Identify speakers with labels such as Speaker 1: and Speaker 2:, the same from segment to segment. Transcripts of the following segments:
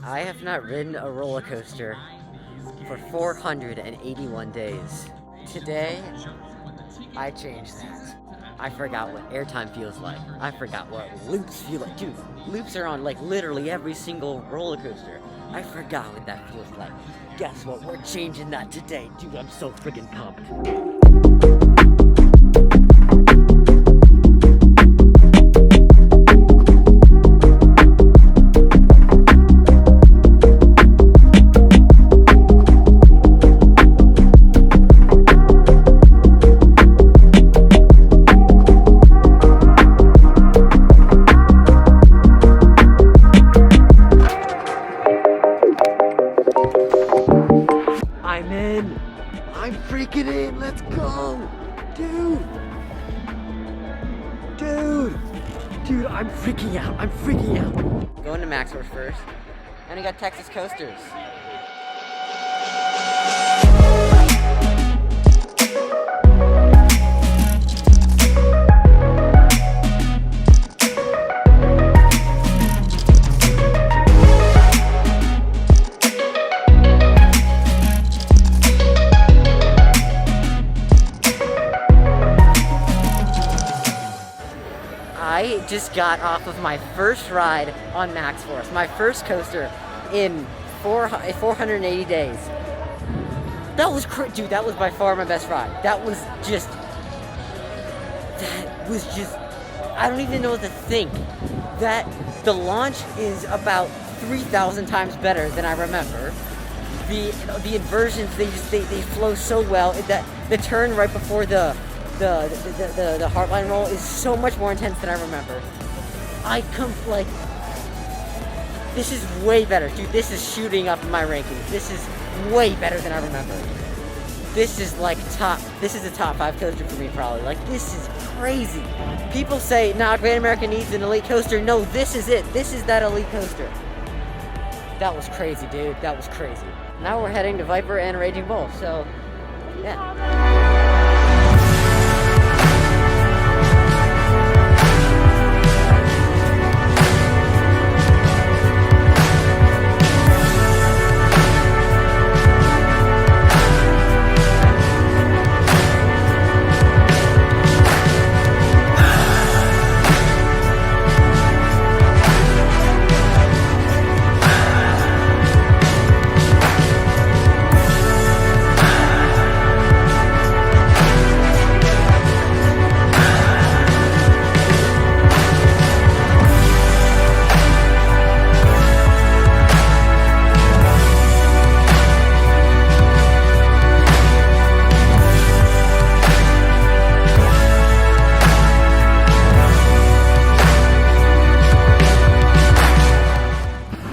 Speaker 1: I have not ridden a roller coaster for 481 days. Today, I changed that. I forgot what airtime feels like. I forgot what loops feel like. Dude, loops are on like literally every single roller coaster. I forgot what that feels like. Guess what? We're changing that today. Dude, I'm so freaking pumped. I'm in. I'm freaking in. Let's go. Dude, I'm freaking out. I'm freaking out. Going to Maxx first. And we got Texas coasters. I just got off of my first ride on Maxx, my first coaster in 480 days. That was dude, that was by far my best ride. That was just, I don't even know what to think. That the launch is about 3,000 times better than I remember. The inversions, they flow so well. That the turn right before the Heartline roll is so much more intense than I remember. This is way better, dude. This is shooting up in my rankings. This is way better than I remember. This is like this is a top 5 coaster for me probably. Like, this is crazy. People say, nah, Great America needs an elite coaster. No, this is it. This is that elite coaster. That was crazy, dude. That was crazy. Now we're heading to Viper and Raging Bull, so, yeah.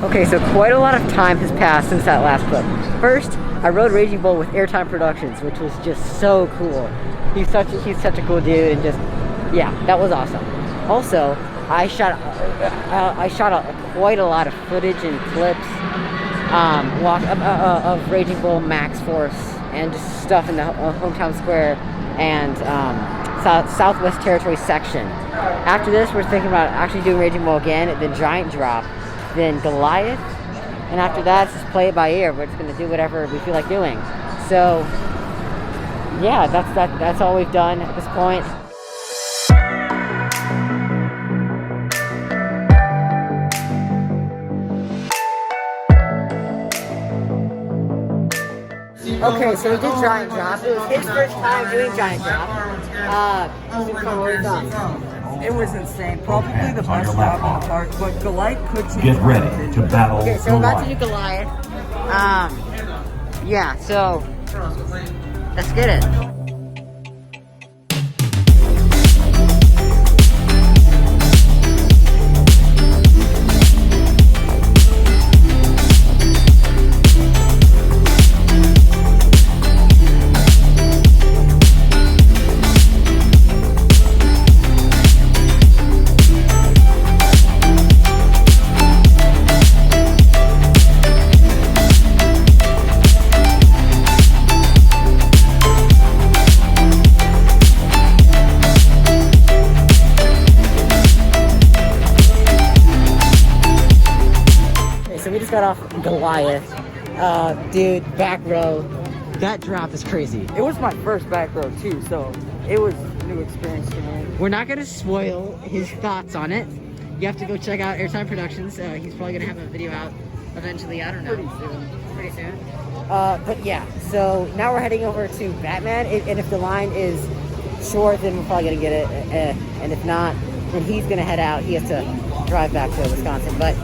Speaker 1: Okay, so quite a lot of time has passed since that last clip. First, I rode Raging Bull with Airtime Productions, which was just so cool. He's such a cool dude, and just, yeah, that was awesome. Also, I shot quite a lot of footage and clips of Raging Bull Maxx Force and just stuff in the Hometown Square and Southwest Territory section. After this, we're thinking about actually doing Raging Bull again, then Giant Drop, then Goliath, and after that, it's just play it by ear. We're just gonna do whatever we feel like doing. So, yeah, that's all we've done at this point. Okay, so we did Giant Drop. It was his first time doing Giant Drop. What are your thoughts?
Speaker 2: It was insane. Probably the best drop in the park, but Goliath could change.
Speaker 3: Get ready to battle.
Speaker 1: Okay, so we're about to do Goliath. Yeah, so let's get it. so we just got off Goliath. Dude, back row. That drop is crazy.
Speaker 2: It was my first back row too, so it was a new experience to me.
Speaker 1: We're not gonna spoil his thoughts on it. You have to go check out Airtime Productions. He's probably gonna have a video out eventually. I don't know. Pretty soon. But yeah, so now we're heading over to Batman, and if the line is short, then we're probably gonna get it. And if not, then he's gonna head out. He has to drive back to Wisconsin. But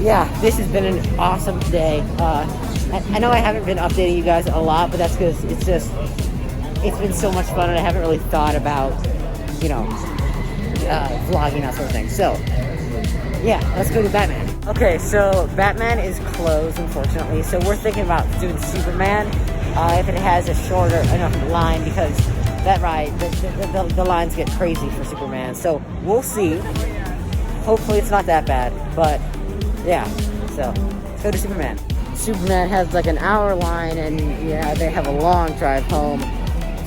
Speaker 1: yeah, this has been an awesome day. I know I haven't been updating you guys a lot, but that's because it's been so much fun, and I haven't really thought about, you know, vlogging, that sort of thing. So yeah, let's go to Batman. Okay, so Batman is closed, unfortunately, so we're thinking about doing Superman if it has a shorter enough line, because that ride, the lines get crazy for Superman. So we'll see. Hopefully it's not that bad, but yeah, so let's go to Superman. Superman has like an hour line, and yeah, they have a long drive home.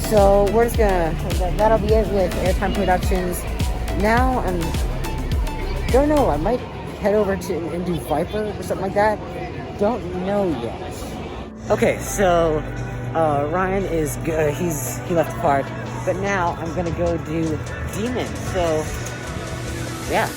Speaker 1: So we're just gonna, that'll be it with Airtime Productions. Now don't know, I might head over to and do Viper or something like that. Don't know yet. Okay, so Ryan is good. He left the park, but now I'm gonna go do Demon. So yeah.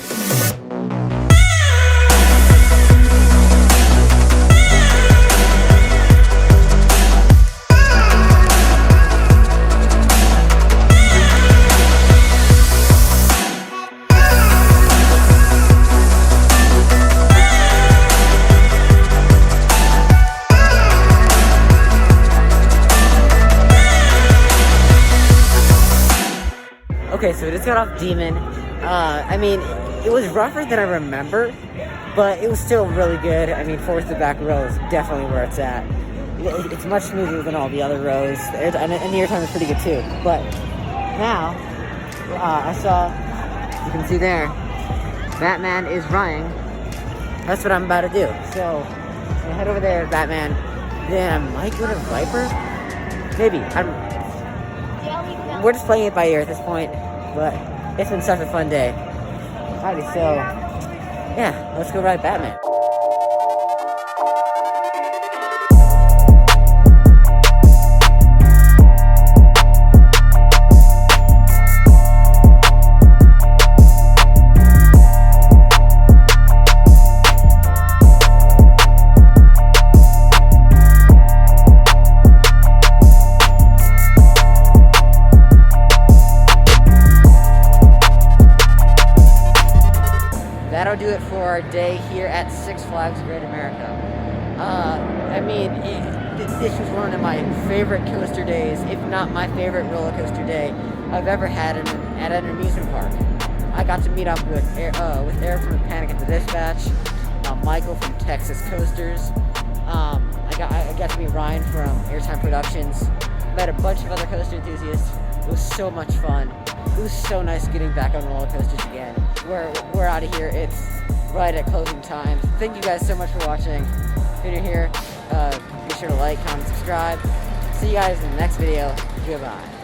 Speaker 1: Okay, so we just got off Demon. I mean, it was rougher than I remember, but it was still really good. I mean, fourth to back row is definitely where it's at. It's much smoother than all the other rows, and the airtime is pretty good too. But now, I saw, you can see there, Batman is running. That's what I'm about to do. So, I'm gonna head over there, Batman. Then I might go to Viper. Maybe. We're just playing it by ear at this point, but it's been such a fun day. Alrighty, so yeah, let's go ride Batman. That'll do it for our day here at Six Flags Great America. I mean, this was one of my favorite coaster days, if not my favorite roller coaster day I've ever had at an amusement park. I got to meet up with Eric from Panic at the Dispatch, Michael from Texas Coasters. I got to meet Ryan from Airtime Productions. Met a bunch of other coaster enthusiasts. It was so much fun. It was so nice getting back on roller coasters again. We're out of here. It's right at closing time. Thank you guys so much for watching. If you're here, be sure to like, comment, subscribe. See you guys in the next video. Goodbye.